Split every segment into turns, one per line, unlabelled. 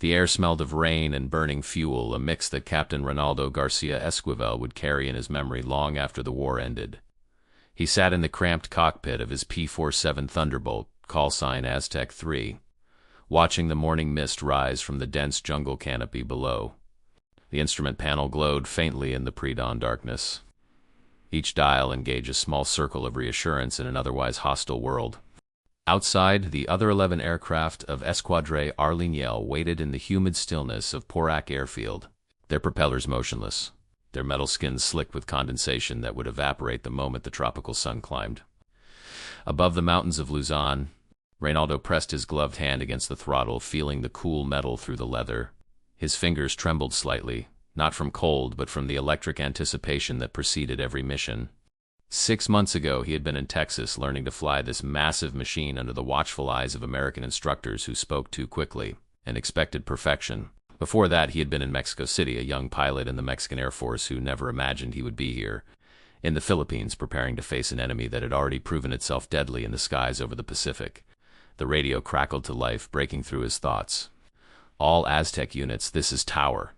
The air smelled of rain and burning fuel, a mix that Captain Reynaldo García Esquivel would carry in his memory long after the war ended. He sat in the cramped cockpit of his P-47 Thunderbolt, call sign Aztec 3, watching the morning mist rise from the dense jungle canopy below. The instrument panel glowed faintly in the pre-dawn darkness. Each dial engaged a small circle of reassurance in an otherwise hostile world. Outside, the other 11 aircraft of Escuadrón Arliñel waited in the humid stillness of Porac airfield, their propellers motionless, their metal skins slick with condensation that would evaporate the moment the tropical sun climbed. Above the mountains of Luzon, Reynaldo pressed his gloved hand against the throttle, feeling the cool metal through the leather. His fingers trembled slightly, not from cold but from the electric anticipation that preceded every mission. 6 months ago he had been in Texas learning to fly this massive machine under the watchful eyes of American instructors who spoke too quickly and expected perfection. Before that he had been in Mexico City, a young pilot in the Mexican Air Force who never imagined he would be here, in the Philippines, preparing to face an enemy that had already proven itself deadly in the skies over the Pacific. The radio crackled to life, breaking through his thoughts. All Aztec units, this is Tower.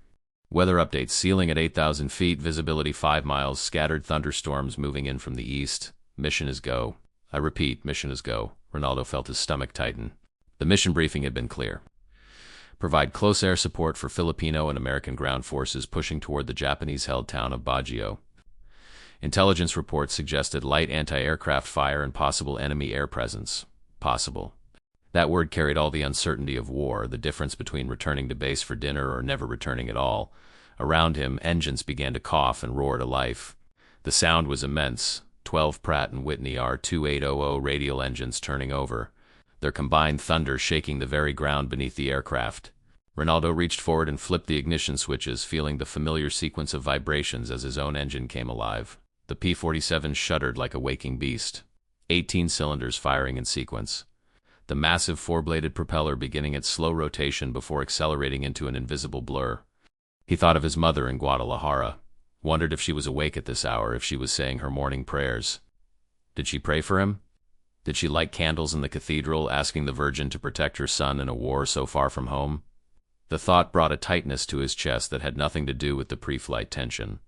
Weather updates: ceiling at 8,000 feet, visibility 5 miles, scattered thunderstorms moving in from the east. Mission is go. I repeat, mission is go. Reynaldo felt his stomach tighten. The mission briefing had been clear. Provide close air support for Filipino and American ground forces pushing toward the Japanese-held town of Baguio. Intelligence reports suggested light anti-aircraft fire and possible enemy air presence. Possible. That word carried all the uncertainty of war, the difference between returning to base for dinner or never returning at all. Around him, engines began to cough and roar to life. The sound was immense. 12 Pratt & Whitney R2800 radial engines turning over, their combined thunder shaking the very ground beneath the aircraft. Reynaldo reached forward and flipped the ignition switches, feeling the familiar sequence of vibrations as his own engine came alive. The P-47 shuddered like a waking beast. 18 cylinders firing in sequence. The massive four-bladed propeller beginning its slow rotation before accelerating into an invisible blur. He thought of his mother in Guadalajara, wondered if she was awake at this hour, if she was saying her morning prayers. Did she pray for him? Did she light candles in the cathedral, asking the Virgin to protect her son in a war so far from home? The thought brought a tightness to his chest that had nothing to do with the pre-flight tension.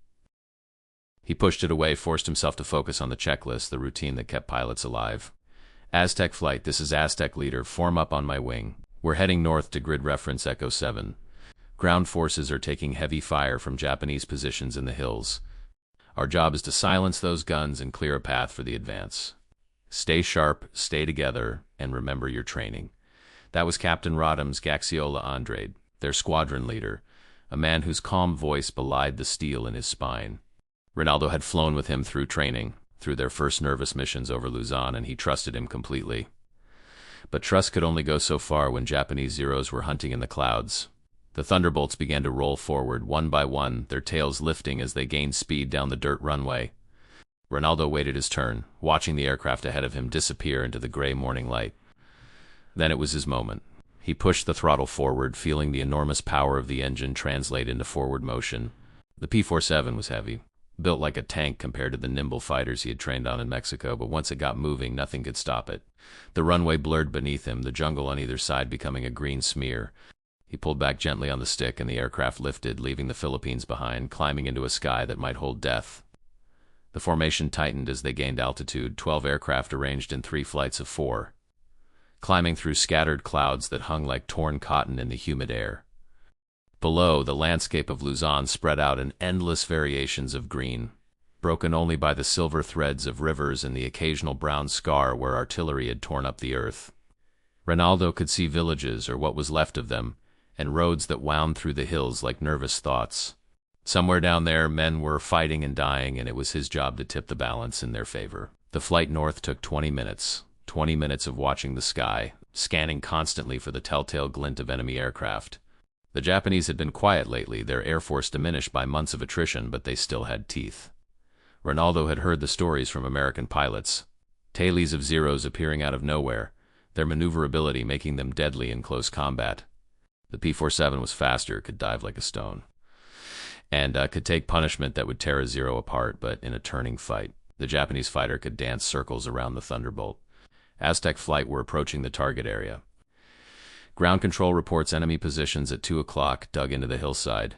He pushed it away, forced himself to focus on the checklist, the routine that kept pilots alive. Aztec flight, this is Aztec leader, form up on my wing. We're heading north to grid reference Echo 7. Ground forces are taking heavy fire from Japanese positions in the hills. Our job is to silence those guns and clear a path for the advance. Stay sharp, stay together, and remember your training. That was Captain Rodham's Gaxiola Andrade, their squadron leader, a man whose calm voice belied the steel in his spine. Reynaldo had flown with him through training, through their first nervous missions over Luzon, and he trusted him completely. But trust could only go so far when Japanese Zeros were hunting in the clouds. The Thunderbolts began to roll forward, one by one, their tails lifting as they gained speed down the dirt runway. Reynaldo waited his turn, watching the aircraft ahead of him disappear into the gray morning light. Then it was his moment. He pushed the throttle forward, feeling the enormous power of the engine translate into forward motion. The P-47 was heavy, built like a tank compared to the nimble fighters he had trained on in Mexico, but once it got moving, nothing could stop it. The runway blurred beneath him, the jungle on either side becoming a green smear. He pulled back gently on the stick, and the aircraft lifted, leaving the Philippines behind, climbing into a sky that might hold death. The formation tightened as they gained altitude, 12 aircraft arranged in 3 flights of 4, climbing through scattered clouds that hung like torn cotton in the humid air. Below, the landscape of Luzon spread out in endless variations of green, broken only by the silver threads of rivers and the occasional brown scar where artillery had torn up the earth. Reynaldo could see villages, or what was left of them, and roads that wound through the hills like nervous thoughts. Somewhere down there, men were fighting and dying, and it was his job to tip the balance in their favor. The flight north took 20 minutes. 20 minutes of watching the sky, scanning constantly for the telltale glint of enemy aircraft. The Japanese had been quiet lately, their air force diminished by months of attrition, but they still had teeth. Reynaldo had heard the stories from American pilots, tailies of Zeros appearing out of nowhere, their maneuverability making them deadly in close combat. The P-47 was faster, could dive like a stone, and could take punishment that would tear a Zero apart, but in a turning fight, the Japanese fighter could dance circles around the Thunderbolt. Aztec flight were approaching the target area. Ground control reports enemy positions at 2 o'clock, dug into the hillside.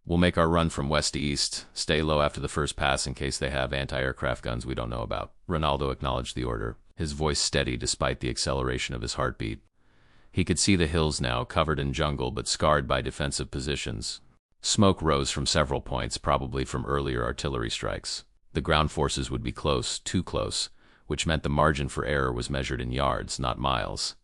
We'll make our run from west to east. Stay low after the first pass in case they have anti-aircraft guns we don't know about. Reynaldo acknowledged the order, his voice steady despite the acceleration of his heartbeat. He could see the hills now, covered in jungle but scarred by defensive positions. Smoke rose from several points, probably from earlier artillery strikes. The ground forces would be close, too close, which meant the margin for error was measured in yards, not miles.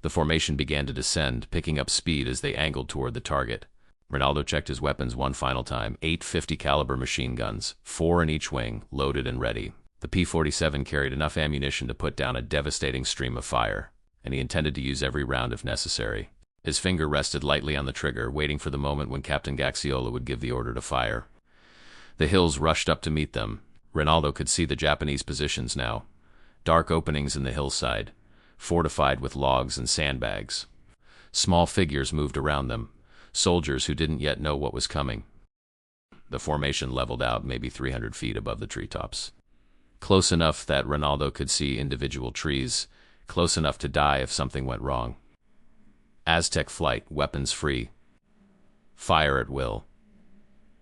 The formation began to descend, picking up speed as they angled toward the target. Reynaldo checked his weapons one final time. 8 50 caliber machine guns, 4 in each wing, loaded and ready. The P-47 carried enough ammunition to put down a devastating stream of fire, and he intended to use every round if necessary. His finger rested lightly on the trigger, waiting for the moment when Captain Gaxiola would give the order to fire. The hills rushed up to meet them. Reynaldo could see the Japanese positions now. Dark openings in the hillside, fortified with logs and sandbags. Small figures moved around them, soldiers who didn't yet know what was coming. The formation leveled out maybe 300 feet above the treetops. Close enough that Reynaldo could see individual trees, close enough to die if something went wrong. Aztec flight, weapons free. Fire at will.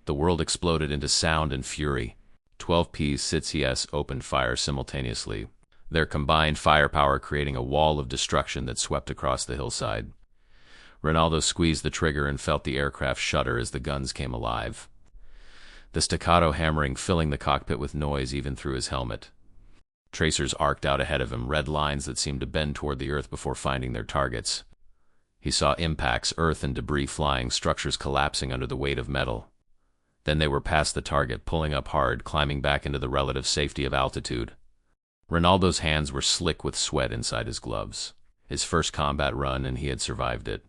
The world exploded into sound and fury. 12 P-47s opened fire simultaneously, their combined firepower creating a wall of destruction that swept across the hillside. Reynaldo squeezed the trigger and felt the aircraft shudder as the guns came alive. The staccato hammering filling the cockpit with noise even through his helmet. Tracers arced out ahead of him, red lines that seemed to bend toward the earth before finding their targets. He saw impacts, earth and debris flying, structures collapsing under the weight of metal. Then they were past the target, pulling up hard, climbing back into the relative safety of altitude. Reynaldo's hands were slick with sweat inside his gloves. His first combat run, and he had survived it.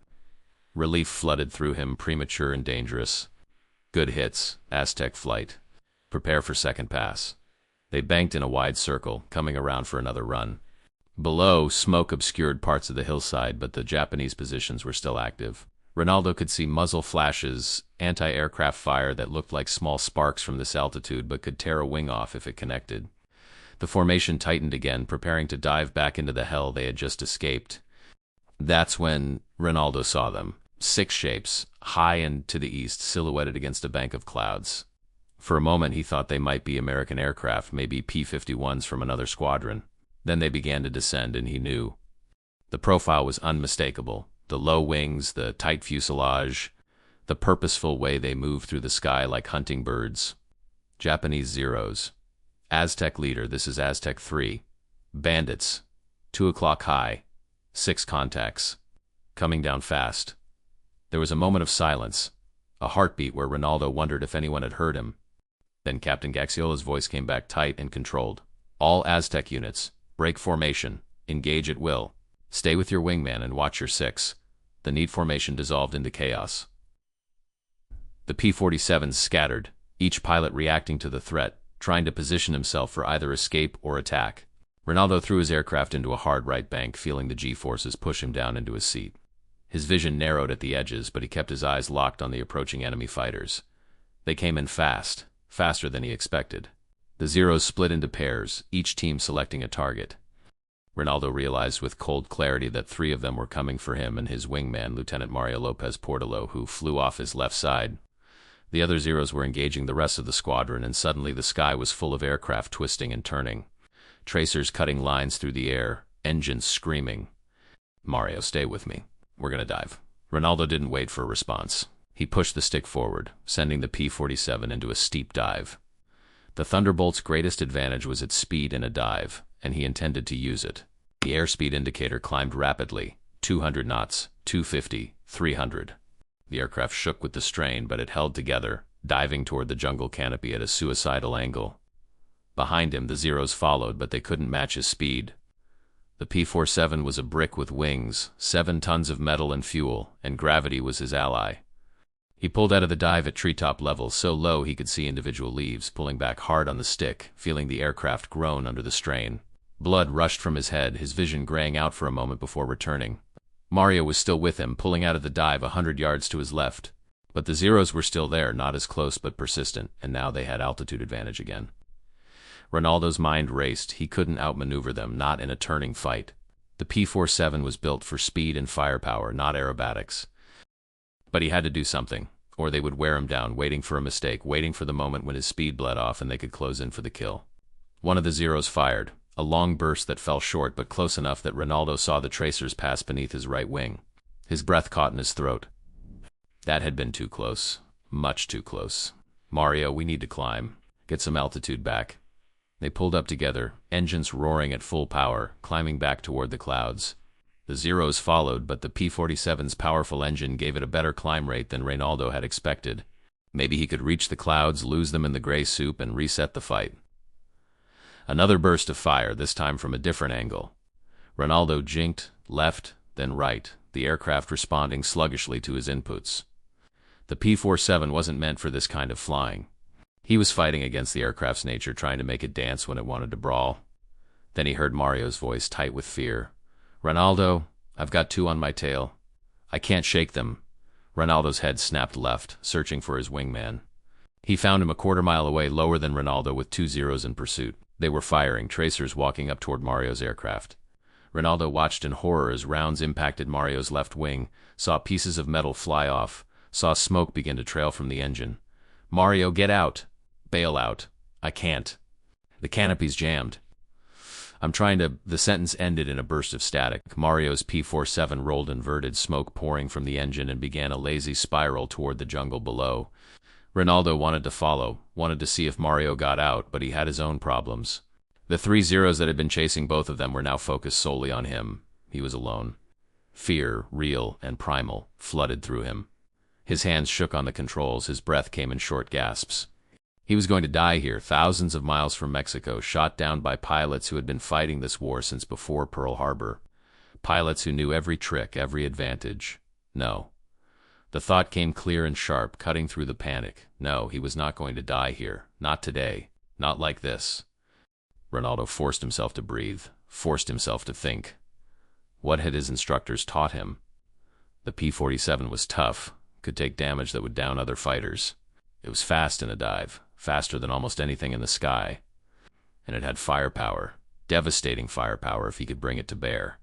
Relief flooded through him, premature and dangerous. Good hits, Aztec flight. Prepare for second pass. They banked in a wide circle, coming around for another run. Below, smoke obscured parts of the hillside, but the Japanese positions were still active. Reynaldo could see muzzle flashes, anti-aircraft fire that looked like small sparks from this altitude but could tear a wing off if it connected. The formation tightened again, preparing to dive back into the hell they had just escaped. That's when Reynaldo saw them. 6 shapes, high and to the east, silhouetted against a bank of clouds. For a moment he thought they might be American aircraft, maybe P-51s from another squadron. Then they began to descend, and he knew. The profile was unmistakable. The low wings, the tight fuselage, the purposeful way they moved through the sky like hunting birds. Japanese Zeros. Aztec leader, this is Aztec 3. Bandits. 2 o'clock high. 6 contacts. Coming down fast. There was a moment of silence, a heartbeat where Reynaldo wondered if anyone had heard him. Then Captain Gaxiola's voice came back tight and controlled. All Aztec units, break formation, engage at will. Stay with your wingman and watch your 6. The neat formation dissolved into chaos. The P-47s scattered, each pilot reacting to the threat, trying to position himself for either escape or attack. Reynaldo threw his aircraft into a hard right bank, feeling the G-forces push him down into his seat. His vision narrowed at the edges, but he kept his eyes locked on the approaching enemy fighters. They came in fast, faster than he expected. The Zeros split into pairs, each team selecting a target. Reynaldo realized with cold clarity that 3 of them were coming for him and his wingman, Lieutenant Mario Lopez Portillo, who flew off his left side. The other Zeros were engaging the rest of the squadron, and suddenly the sky was full of aircraft twisting and turning. Tracers cutting lines through the air, engines screaming. Mario, stay with me. We're gonna dive. Reynaldo didn't wait for a response. He pushed the stick forward, sending the P-47 into a steep dive. The Thunderbolt's greatest advantage was its speed in a dive, and he intended to use it. The airspeed indicator climbed rapidly, 200 knots, 250, 300. The aircraft shook with the strain, but it held together, diving toward the jungle canopy at a suicidal angle. Behind him, the Zeros followed, but they couldn't match his speed. The P-47 was a brick with wings, 7 tons of metal and fuel, and gravity was his ally. He pulled out of the dive at treetop level, so low he could see individual leaves, pulling back hard on the stick, feeling the aircraft groan under the strain. Blood rushed from his head, his vision graying out for a moment before returning. Mario was still with him, pulling out of the dive 100 yards to his left. But the Zeros were still there, not as close but persistent, and now they had altitude advantage again. Reynaldo's mind raced. He couldn't outmaneuver them, not in a turning fight. The P-47 was built for speed and firepower, not aerobatics. But he had to do something, or they would wear him down, waiting for a mistake, waiting for the moment when his speed bled off and they could close in for the kill. One of the Zeros fired, a long burst that fell short but close enough that Reynaldo saw the tracers pass beneath his right wing. His breath caught in his throat. That had been too close. Much too close. Mario, we need to climb. Get some altitude back. They pulled up together, engines roaring at full power, climbing back toward the clouds. The Zeros followed, but the P-47's powerful engine gave it a better climb rate than Reynaldo had expected. Maybe he could reach the clouds, lose them in the gray soup, and reset the fight. Another burst of fire, this time from a different angle. Reynaldo jinked, left, then right, the aircraft responding sluggishly to his inputs. The P-47 wasn't meant for this kind of flying. He was fighting against the aircraft's nature, trying to make it dance when it wanted to brawl. Then he heard Mario's voice, tight with fear. "Reynaldo, I've got two on my tail. I can't shake them." Reynaldo's head snapped left, searching for his wingman. He found him a quarter-mile away, lower than Reynaldo, with two Zeros in pursuit. They were firing, tracers walking up toward Mario's aircraft. Reynaldo watched in horror as rounds impacted Mario's left wing, saw pieces of metal fly off, saw smoke begin to trail from the engine. "Mario, get out! Bail out. I can't. The canopy's jammed. I'm trying to—" The sentence ended in a burst of static. Mario's P-47 rolled inverted, smoke pouring from the engine, and began a lazy spiral toward the jungle below. Reynaldo wanted to follow, wanted to see if Mario got out, but he had his own problems. The three Zeros that had been chasing both of them were now focused solely on him. He was alone. Fear, real and primal, flooded through him. His hands shook on the controls, his breath came in short gasps. He was going to die here, thousands of miles from Mexico, shot down by pilots who had been fighting this war since before Pearl Harbor. Pilots who knew every trick, every advantage. No. The thought came clear and sharp, cutting through the panic. No, he was not going to die here. Not today. Not like this. Reynaldo forced himself to breathe, forced himself to think. What had his instructors taught him? The P-47 was tough, could take damage that would down other fighters. It was fast in a dive, faster than almost anything in the sky. And it had firepower, devastating firepower if he could bring it to bear.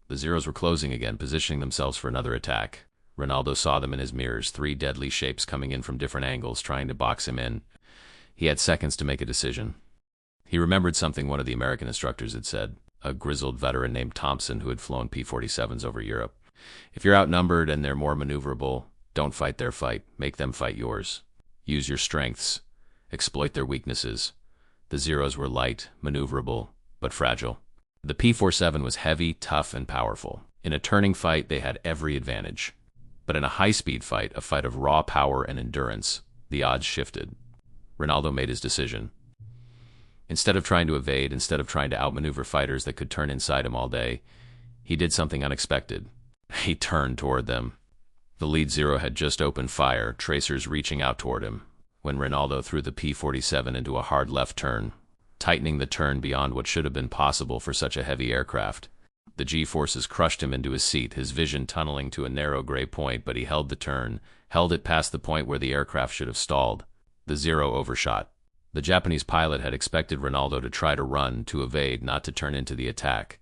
The Zeros were closing again, positioning themselves for another attack. Reynaldo saw them in his mirrors, three deadly shapes coming in from different angles, trying to box him in. He had seconds to make a decision. He remembered something one of the American instructors had said, a grizzled veteran named Thompson who had flown P-47s over Europe. If you're outnumbered and they're more maneuverable, don't fight their fight, make them fight yours. Use your strengths. Exploit their weaknesses. The Zeros were light, maneuverable, but fragile. The P-47 was heavy, tough, and powerful. In a turning fight, they had every advantage. But in a high-speed fight, a fight of raw power and endurance, the odds shifted. Reynaldo made his decision. Instead of trying to evade, instead of trying to outmaneuver fighters that could turn inside him all day, he did something unexpected. He turned toward them. The lead Zero had just opened fire, tracers reaching out toward him, when Reynaldo threw the P-47 into a hard left turn, tightening the turn beyond what should have been possible for such a heavy aircraft. The G-forces crushed him into his seat, his vision tunneling to a narrow gray point, but he held the turn, held it past the point where the aircraft should have stalled. The Zero overshot. The Japanese pilot had expected Reynaldo to try to run, to evade, not to turn into the attack.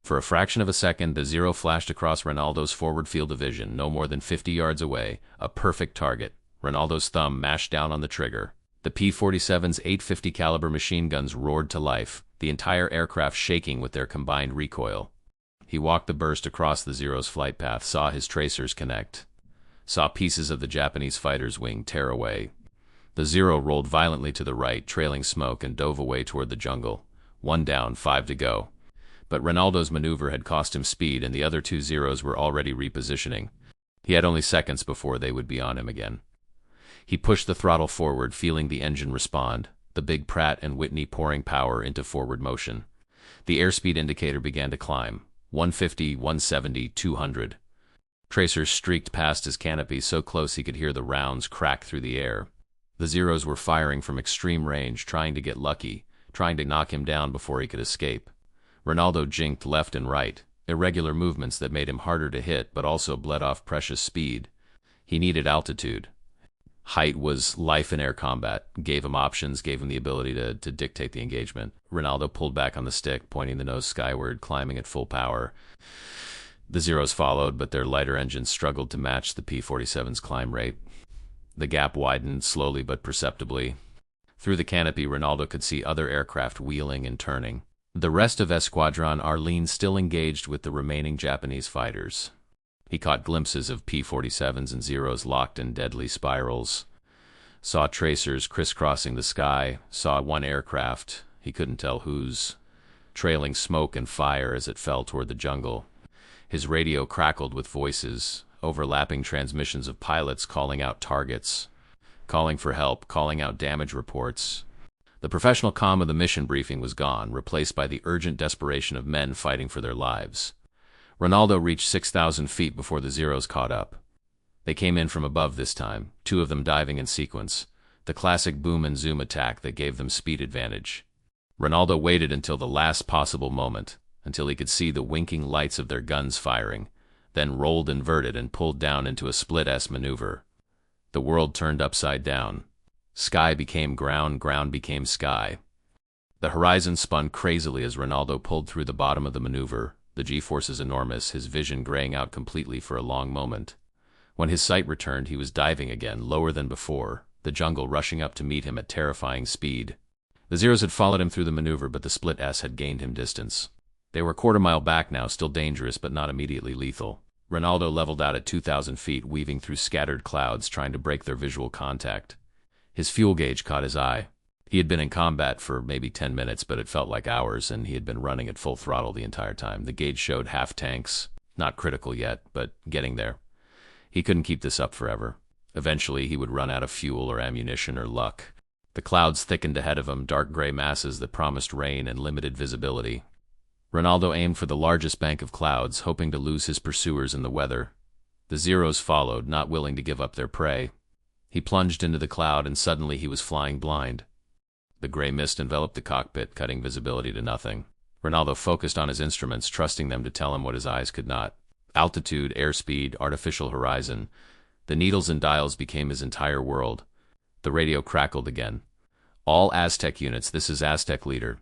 For a fraction of a second, the Zero flashed across Reynaldo's forward field of vision, no more than 50 yards away, a perfect target. Reynaldo's thumb mashed down on the trigger. The P-47's 850 caliber machine guns roared to life, the entire aircraft shaking with their combined recoil. He walked the burst across the Zero's flight path, saw his tracers connect, saw pieces of the Japanese fighter's wing tear away. The Zero rolled violently to the right, trailing smoke, and dove away toward the jungle. 1 down, 5 to go. But Reynaldo's maneuver had cost him speed, and the other two Zeros were already repositioning. He had only seconds before they would be on him again. He pushed the throttle forward, feeling the engine respond, the big Pratt and Whitney pouring power into forward motion. The airspeed indicator began to climb. 150, 170, 200. Tracers streaked past his canopy so close he could hear the rounds crack through the air. The Zeros were firing from extreme range, trying to get lucky, trying to knock him down before he could escape. Reynaldo jinked left and right, irregular movements that made him harder to hit but also bled off precious speed. He needed altitude. Height was life in air combat, gave him options, gave him the ability to dictate the engagement. Reynaldo pulled back on the stick, pointing the nose skyward, climbing at full power. The Zeros followed, but their lighter engines struggled to match the P-47's climb rate. The gap widened, slowly but perceptibly. Through the canopy, Reynaldo could see other aircraft wheeling and turning. The rest of Escuadrón Arlequín still engaged with the remaining Japanese fighters. He caught glimpses of P-47s and Zeros locked in deadly spirals, saw tracers crisscrossing the sky, saw one aircraft, he couldn't tell whose, trailing smoke and fire as it fell toward the jungle. His radio crackled with voices, overlapping transmissions of pilots calling out targets, calling for help, calling out damage reports. The professional calm of the mission briefing was gone, replaced by the urgent desperation of men fighting for their lives. Reynaldo reached 6,000 feet before the Zeros caught up. They came in from above this time, 2 of them diving in sequence, the classic boom and zoom attack that gave them speed advantage. Reynaldo waited until the last possible moment, until he could see the winking lights of their guns firing, then rolled inverted and pulled down into a split S maneuver. The world turned upside down. Sky became ground, ground became sky. The horizon spun crazily as Reynaldo pulled through the bottom of the maneuver, the G-forces enormous, his vision graying out completely for a long moment. When his sight returned, he was diving again, lower than before, the jungle rushing up to meet him at terrifying speed. The Zeros had followed him through the maneuver, but the split S had gained him distance. They were a quarter-mile back now, still dangerous but not immediately lethal. Reynaldo leveled out at 2,000 feet, weaving through scattered clouds, trying to break their visual contact. His fuel gauge caught his eye. He had been in combat for maybe 10 minutes, but it felt like hours, and he had been running at full throttle the entire time. The gauge showed half tanks. Not critical yet, but getting there. He couldn't keep this up forever. Eventually, he would run out of fuel or ammunition or luck. The clouds thickened ahead of him, dark gray masses that promised rain and limited visibility. Reynaldo aimed for the largest bank of clouds, hoping to lose his pursuers in the weather. The Zeros followed, not willing to give up their prey. He plunged into the cloud, and suddenly he was flying blind. The gray mist enveloped the cockpit, cutting visibility to nothing. Reynaldo focused on his instruments, trusting them to tell him what his eyes could not. Altitude, airspeed, artificial horizon. The needles and dials became his entire world. The radio crackled again. All Aztec units, this is Aztec leader.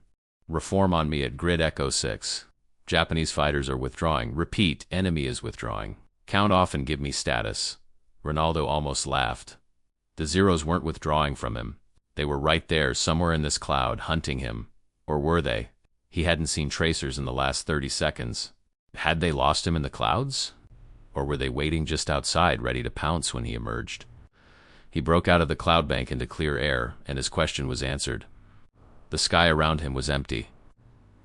Reform on me at grid Echo 6. Japanese fighters are withdrawing. Repeat, enemy is withdrawing. Count off and give me status. Reynaldo almost laughed. The Zeros weren't withdrawing from him. They were right there, somewhere in this cloud, hunting him. Or were they? He hadn't seen tracers in the last 30 seconds. Had they lost him in the clouds? Or were they waiting just outside, ready to pounce when he emerged? He broke out of the cloud bank into clear air, and his question was answered. The sky around him was empty.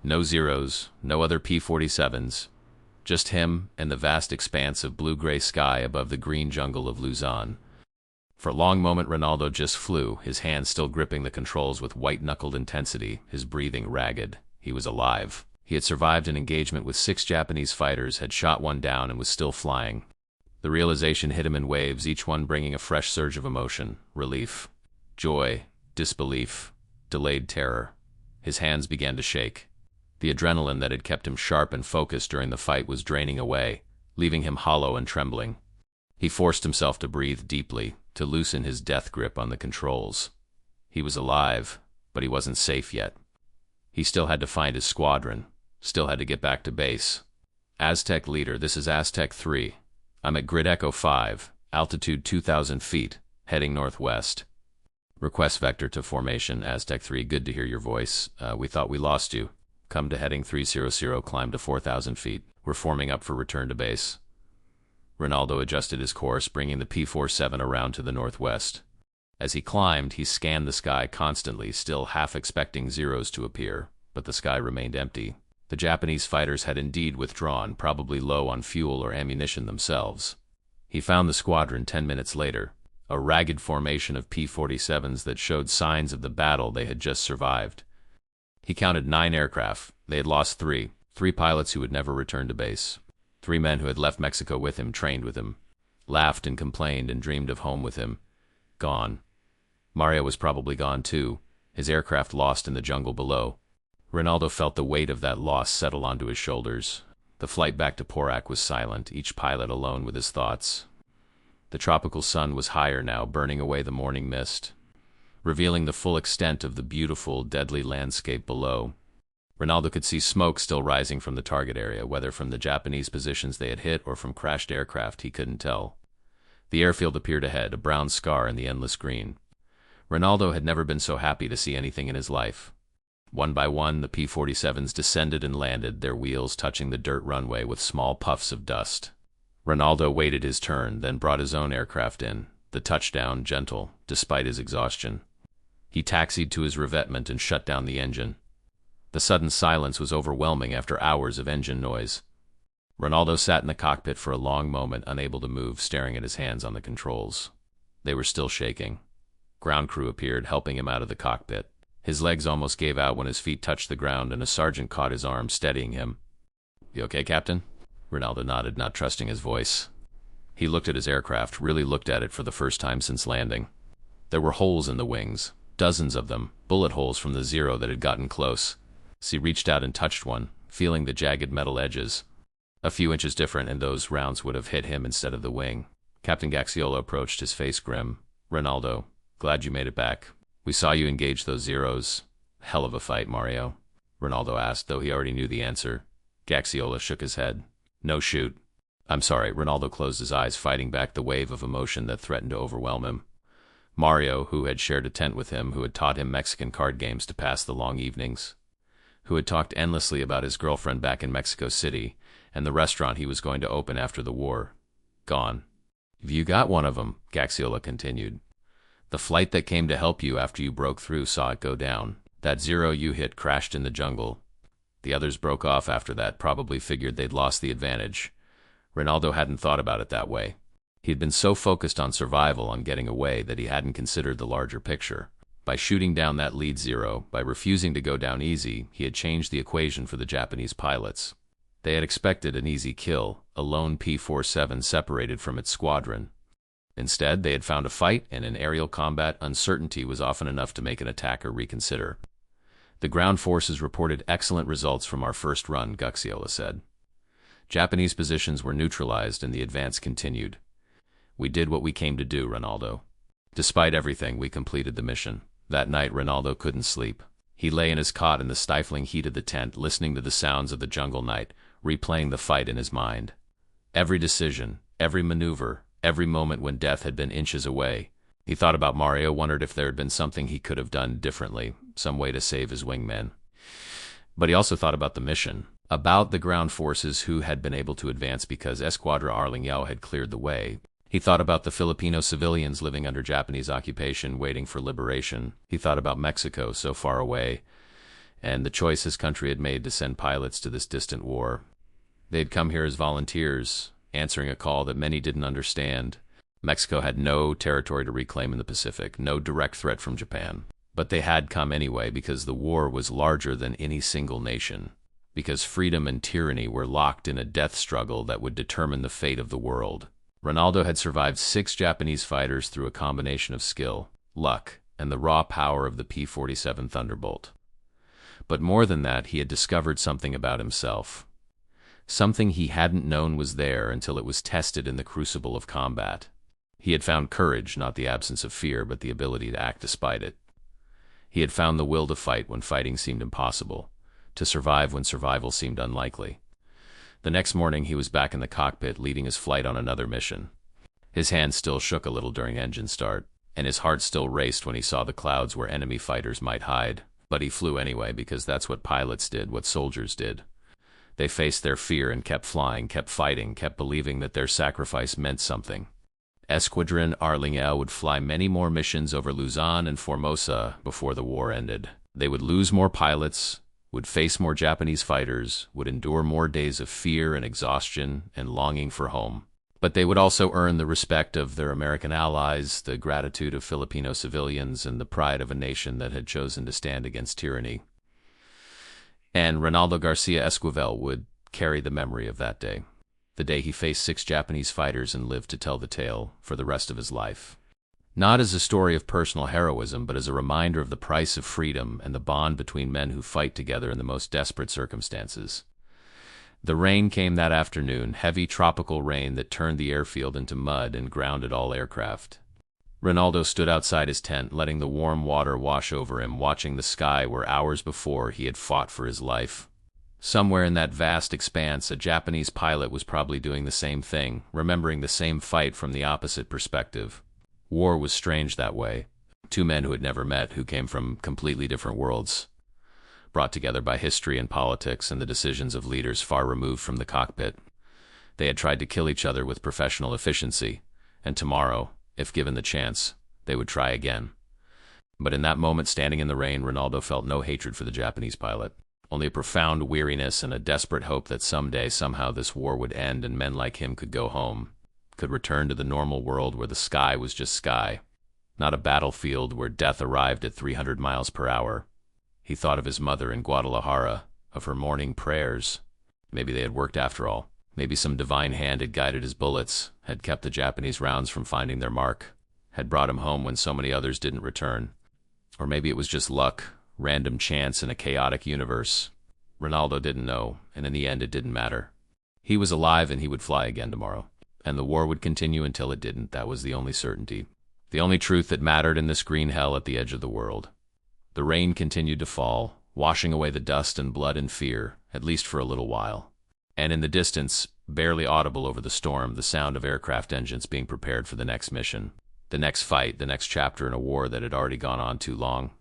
No Zeros, no other P-47s. Just him and the vast expanse of blue-gray sky above the green jungle of Luzon. For a long moment, Reynaldo just flew, his hands still gripping the controls with white-knuckled intensity, his breathing ragged. He was alive. He had survived an engagement with 6 Japanese fighters, had shot one down, and was still flying. The realization hit him in waves, each one bringing a fresh surge of emotion, relief, joy, disbelief, delayed terror. His hands began to shake. The adrenaline that had kept him sharp and focused during the fight was draining away, leaving him hollow and trembling. He forced himself to breathe deeply, to loosen his death grip on the controls. He was alive, but he wasn't safe yet. He still had to find his squadron, still had to get back to base. Aztec leader, this is Aztec 3. I'm at grid Echo 5, altitude 2,000 feet, heading northwest. Request vector to formation, Aztec 3, good to hear your voice. We thought we lost you. Come to heading 300, climb to 4,000 feet. We're forming up for return to base. Reynaldo adjusted his course, bringing the P-47 around to the northwest. As he climbed, he scanned the sky constantly, still half expecting Zeros to appear, but the sky remained empty. The Japanese fighters had indeed withdrawn, probably low on fuel or ammunition themselves. He found the squadron 10 minutes later, a ragged formation of P-47s that showed signs of the battle they had just survived. He counted 9 aircraft. They had lost 3 pilots who would never return to base. 3 men who had left Mexico with him, trained with him, laughed and complained and dreamed of home with him. Gone. Mario was probably gone too, his aircraft lost in the jungle below. Reynaldo felt the weight of that loss settle onto his shoulders. The flight back to Porac was silent, each pilot alone with his thoughts. The tropical sun was higher now, burning away the morning mist, revealing the full extent of the beautiful, deadly landscape below. Reynaldo could see smoke still rising from the target area, whether from the Japanese positions they had hit or from crashed aircraft, he couldn't tell. The airfield appeared ahead, a brown scar in the endless green. Reynaldo had never been so happy to see anything in his life. One by one, the P-47s descended and landed, their wheels touching the dirt runway with small puffs of dust. Reynaldo waited his turn, then brought his own aircraft in, the touchdown gentle, despite his exhaustion. He taxied to his revetment and shut down the engine. The sudden silence was overwhelming after hours of engine noise. Reynaldo sat in the cockpit for a long moment, unable to move, staring at his hands on the controls. They were still shaking. Ground crew appeared, helping him out of the cockpit. His legs almost gave out when his feet touched the ground, and a sergeant caught his arm, steadying him. "You okay, Captain?" Reynaldo nodded, not trusting his voice. He looked at his aircraft, really looked at it for the first time since landing. There were holes in the wings, dozens of them, bullet holes from the Zero that had gotten close. He reached out and touched one, feeling the jagged metal edges. A few inches different, and those rounds would have hit him instead of the wing. Captain Gaxiola approached, his face grim. "Reynaldo, glad you made it back. We saw you engage those Zeros. Hell of a fight, Mario," Reynaldo asked, though he already knew the answer. Gaxiola shook his head. "No shoot." "I'm sorry." Reynaldo closed his eyes, fighting back the wave of emotion that threatened to overwhelm him. Mario, who had shared a tent with him, who had taught him Mexican card games to pass the long evenings, who had talked endlessly about his girlfriend back in Mexico City and the restaurant he was going to open after the war. Gone. "You got one of them," Gaxiola continued. "The flight that came to help you after you broke through saw it go down. That Zero you hit crashed in the jungle. The others broke off after that, probably figured they'd lost the advantage." Reynaldo hadn't thought about it that way. He'd been so focused on survival, on getting away, that he hadn't considered the larger picture. By shooting down that lead Zero, by refusing to go down easy, he had changed the equation for the Japanese pilots. They had expected an easy kill, a lone P-47 separated from its squadron. Instead, they had found a fight, and in aerial combat, uncertainty was often enough to make an attacker reconsider. "The ground forces reported excellent results from our first run," Gaxiola said. "Japanese positions were neutralized and the advance continued. We did what we came to do, Reynaldo. Despite everything, we completed the mission." That night, Reynaldo couldn't sleep. He lay in his cot in the stifling heat of the tent, listening to the sounds of the jungle night, replaying the fight in his mind. Every decision, every maneuver, every moment when death had been inches away. He thought about Mario, wondered if there had been something he could have done differently, some way to save his wingmen. But he also thought about the mission, about the ground forces who had been able to advance because Escuadra Arliñao had cleared the way. He thought about the Filipino civilians living under Japanese occupation, waiting for liberation. He thought about Mexico, so far away, and the choice his country had made to send pilots to this distant war. They had come here as volunteers, answering a call that many didn't understand. Mexico had no territory to reclaim in the Pacific, no direct threat from Japan. But they had come anyway because the war was larger than any single nation, because freedom and tyranny were locked in a death struggle that would determine the fate of the world. Reynaldo had survived 6 Japanese fighters through a combination of skill, luck, and the raw power of the P-47 Thunderbolt. But more than that, he had discovered something about himself. Something he hadn't known was there until it was tested in the crucible of combat. He had found courage, not the absence of fear, but the ability to act despite it. He had found the will to fight when fighting seemed impossible, to survive when survival seemed unlikely. The next morning, he was back in the cockpit, leading his flight on another mission. His hands still shook a little during engine start, and his heart still raced when he saw the clouds where enemy fighters might hide. But he flew anyway, because that's what pilots did, what soldiers did. They faced their fear and kept flying, kept fighting, kept believing that their sacrifice meant something. Escuadrón Arliñao would fly many more missions over Luzon and Formosa before the war ended. They would lose more pilots, would face more Japanese fighters, would endure more days of fear and exhaustion and longing for home. But they would also earn the respect of their American allies, the gratitude of Filipino civilians, and the pride of a nation that had chosen to stand against tyranny. And Reynaldo García Esquivel would carry the memory of that day, the day he faced 6 Japanese fighters and lived to tell the tale for the rest of his life. Not as a story of personal heroism, but as a reminder of the price of freedom and the bond between men who fight together in the most desperate circumstances. The rain came that afternoon, heavy tropical rain that turned the airfield into mud and grounded all aircraft. Reynaldo stood outside his tent, letting the warm water wash over him, watching the sky where hours before he had fought for his life. Somewhere in that vast expanse, a Japanese pilot was probably doing the same thing, remembering the same fight from the opposite perspective. War was strange that way. Two men who had never met, who came from completely different worlds, brought together by history and politics and the decisions of leaders far removed from the cockpit. They had tried to kill each other with professional efficiency, and tomorrow, if given the chance, they would try again. But in that moment, standing in the rain, Reynaldo felt no hatred for the Japanese pilot, only a profound weariness and a desperate hope that someday, somehow, this war would end and men like him could go home, could return to the normal world where the sky was just sky, not a battlefield where death arrived at 300 miles per hour. He thought of his mother in Guadalajara, of her morning prayers. Maybe they had worked after all. Maybe some divine hand had guided his bullets, had kept the Japanese rounds from finding their mark, had brought him home when so many others didn't return. Or maybe it was just luck, random chance in a chaotic universe. Reynaldo didn't know, and in the end it didn't matter. He was alive and he would fly again tomorrow. And the war would continue until it didn't. That was the only certainty. The only truth that mattered in this green hell at the edge of the world. The rain continued to fall, washing away the dust and blood and fear, at least for a little while. And in the distance, barely audible over the storm, the sound of aircraft engines being prepared for the next mission, the next fight, the next chapter in a war that had already gone on too long.